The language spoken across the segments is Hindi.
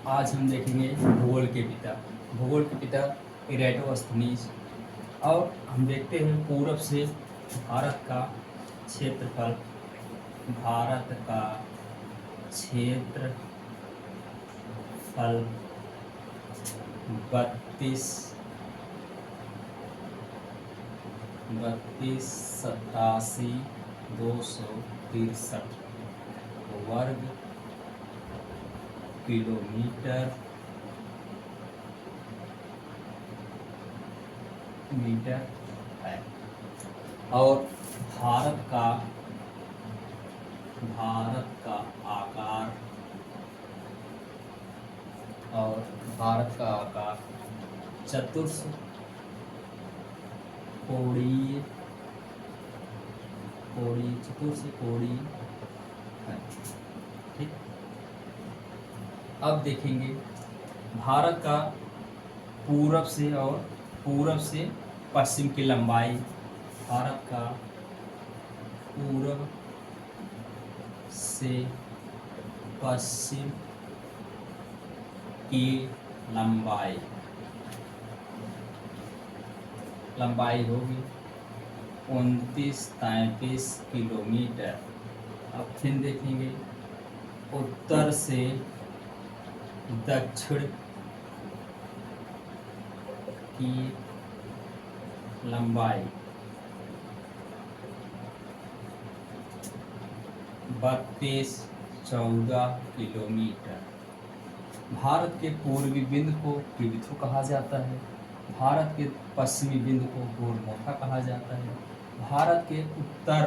आज हम देखेंगे भूगोल के पिता इरेटोस्थनीज। और हम देखते हैं पूरब से भारत का क्षेत्रफल भारत का क्षेत्रफल 32,87,263 वर्ग किलोमीटर है। और भारत का आकार चतुर्षकोणीय है। ठीक। अब देखेंगे भारत का पूरब से पश्चिम की लंबाई। भारत का पूरब से पश्चिम की लंबाई होगी 29-33 किलोमीटर। अब फिर देखेंगे उत्तर से दक्षिण की लंबाई 32-14 किलोमीटर। भारत के पूर्वी बिंदु को किबिथु कहा जाता है। भारत के पश्चिमी बिंदु को गोरमोथा कहा जाता है। भारत के उत्तर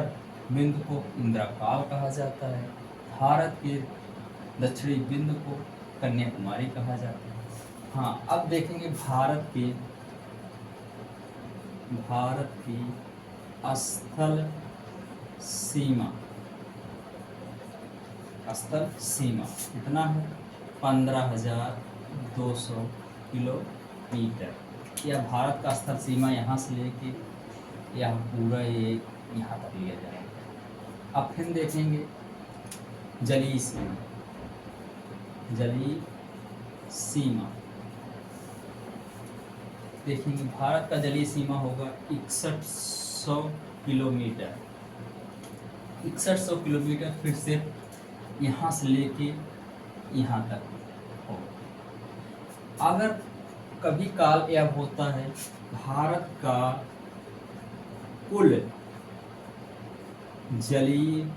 बिंदु को इंद्रकाल कहा जाता है। भारत के दक्षिणी बिंदु को कन्याकुमारी कहा जाता है। हाँ, अब देखेंगे भारत की स्थल सीमा कितना है 15,200 किलोमीटर। यह भारत का स्थल सीमा यहाँ से लेके यह पूरा यहाँ तक लिया जाएगा। अब फिर देखेंगे जलीय सीमा देखेंगे। भारत का जलीय सीमा होगा 6100 किलोमीटर। 6100 किलोमीटर फिर से यहाँ से लेके यहाँ तक होगा। अगर कभी काल यह होता है भारत का कुल जलीय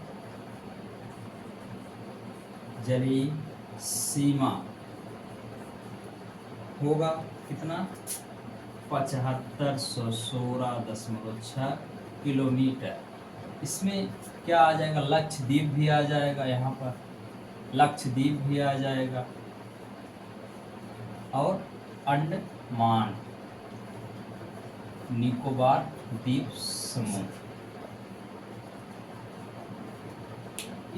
सीमा होगा कितना 7516.6 किलोमीटर। इसमें क्या आ जाएगा, लक्षद्वीप भी आ जाएगा। यहाँ पर लक्षद्वीप भी आ जाएगा और अंडमान निकोबार द्वीप समूह।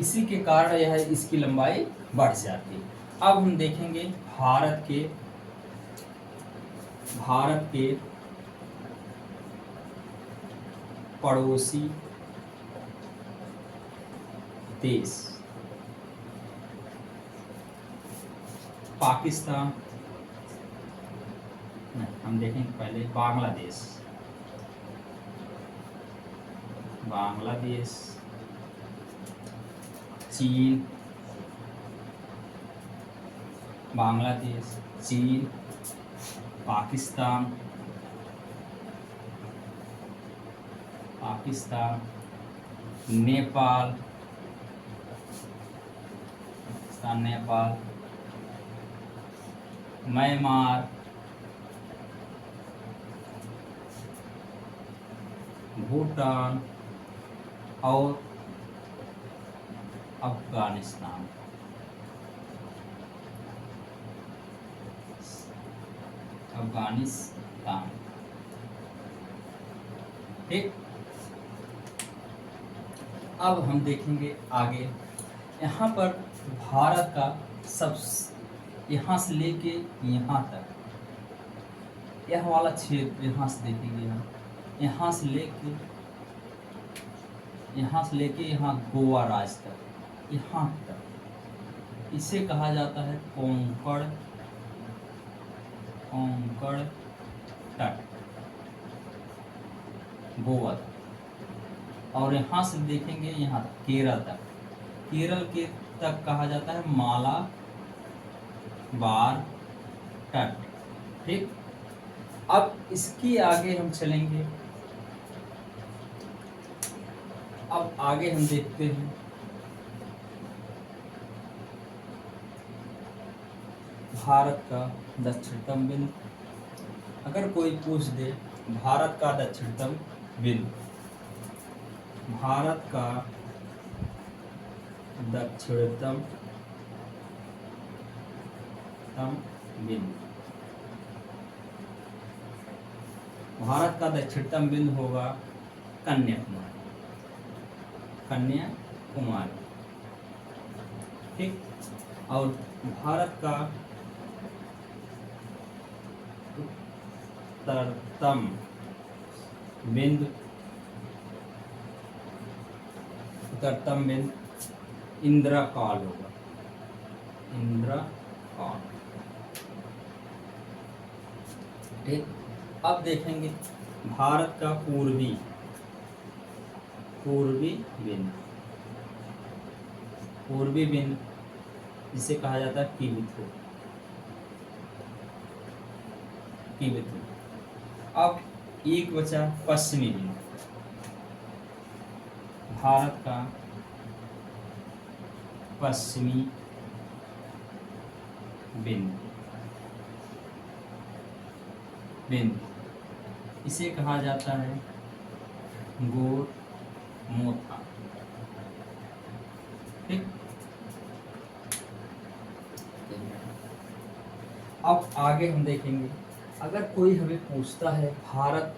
इसी के कारण यह इसकी लंबाई बढ़ जाती है। अब हम देखेंगे भारत के पड़ोसी देश पाकिस्तान। हम देखेंगे पहले बांग्लादेश, चीन, पाकिस्तान, नेपाल, म्यांमार, भूटान और अफगानिस्तान। ठीक। अब हम देखेंगे आगे यहाँ पर भारत का यहाँ से लेके यहाँ तक यह वाला क्षेत्र यहाँ से देखेंगे हम यहाँ से लेके यहाँ गोवा राज्य तक यहाँ तक इसे कहा जाता है कोंकण तट, गोवा तक। और यहाँ से देखेंगे यहाँ तक केरल तक, केरल के तक कहा जाता है मालाबार तट। ठीक, अब इसकी आगे हम चलेंगे। अब आगे हम देखते हैं भारत का दक्षिणतम बिंदु। अगर कोई पूछ दे भारत का दक्षिणतम बिंदु, भारत का दक्षिणतम बिंदु, भारत का दक्षिणतम बिंदु होगा कन्याकुमारी, कन्याकुमारी। ठीक, और भारत का उत्तरतम बिंदु, इंद्रकाल होगा, इंद्रकाल। ठीक, अब देखेंगे भारत का पूर्वी बिंदु, पूर्वी बिंदु जिसे कहा जाता है किबिथु। अब एक बचा पश्चिमी बिंदु, भारत का पश्चिमी बिंदु, इसे कहा जाता है गोरमोथा। ठीक, अब आगे हम देखेंगे, अगर कोई हमें पूछता है भारत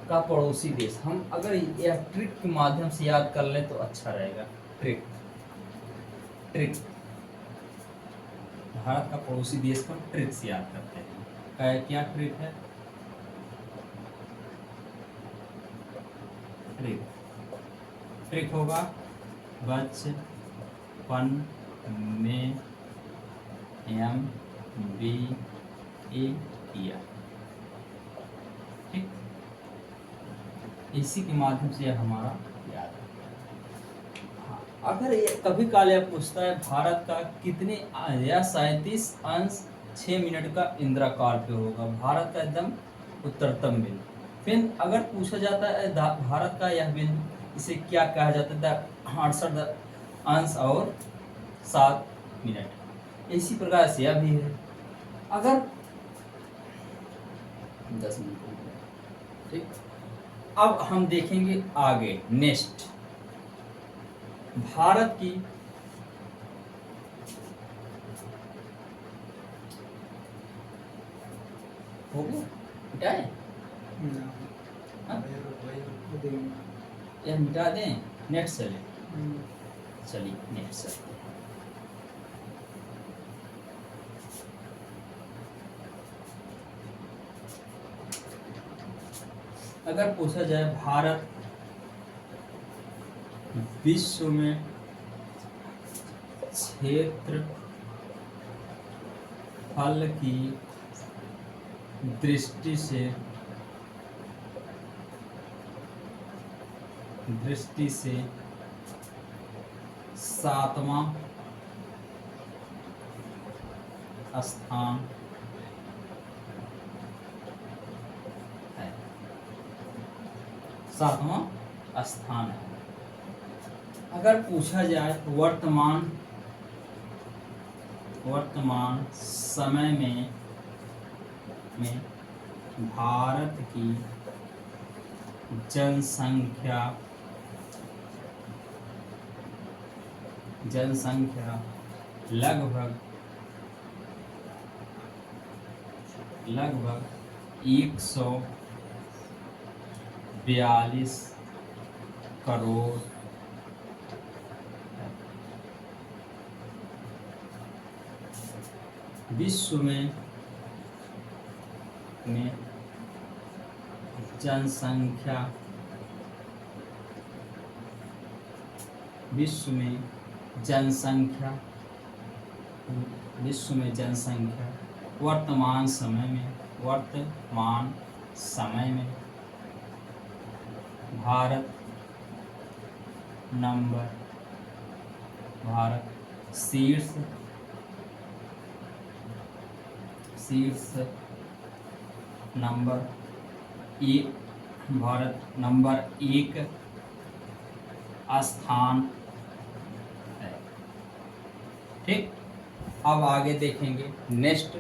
का पड़ोसी देश, हम अगर यह ट्रिक के माध्यम से याद कर लें तो अच्छा रहेगा। ट्रिक भारत का पड़ोसी देश को ट्रिक से याद करते हैं। क्या ट्रिक है? ट्रिक होगा बचपन में MBA किया। ठीक, इसी के माध्यम से यह हमारा याद है। अगर ये कभी काल यह पूछता है भारत का कितने या 37 अंश 6 मिनट का इंद्रकाल पे होगा, भारत का एकदम उत्तरतम बिंदु। फिर अगर पूछा जाता है भारत का यह बिंदु, इसे क्या कहा जाता है? 68 अंश और 7 मिनट। इसी प्रकार से यह भी है। अगर 10 मिनट। ठीक, अब हम देखेंगे आगे नेक्स्ट भारत की हो गया क्या है? यह मिटा दें, नेक्स्ट चलिए नेक्स्ट चलते हैं। अगर पूछा जाए भारत विश्व में क्षेत्रफल की दृष्टि से 7वां स्थान है, 7वां स्थान है। अगर पूछा जाए वर्तमान समय में भारत की जनसंख्या लगभग 142 करोड़ है। विश्व में जनसंख्या विश्व में जनसंख्या वर्तमान समय में भारत शीर्ष नंबर एक स्थान है। ठीक, अब आगे देखेंगे नेक्स्ट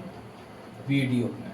वीडियो में।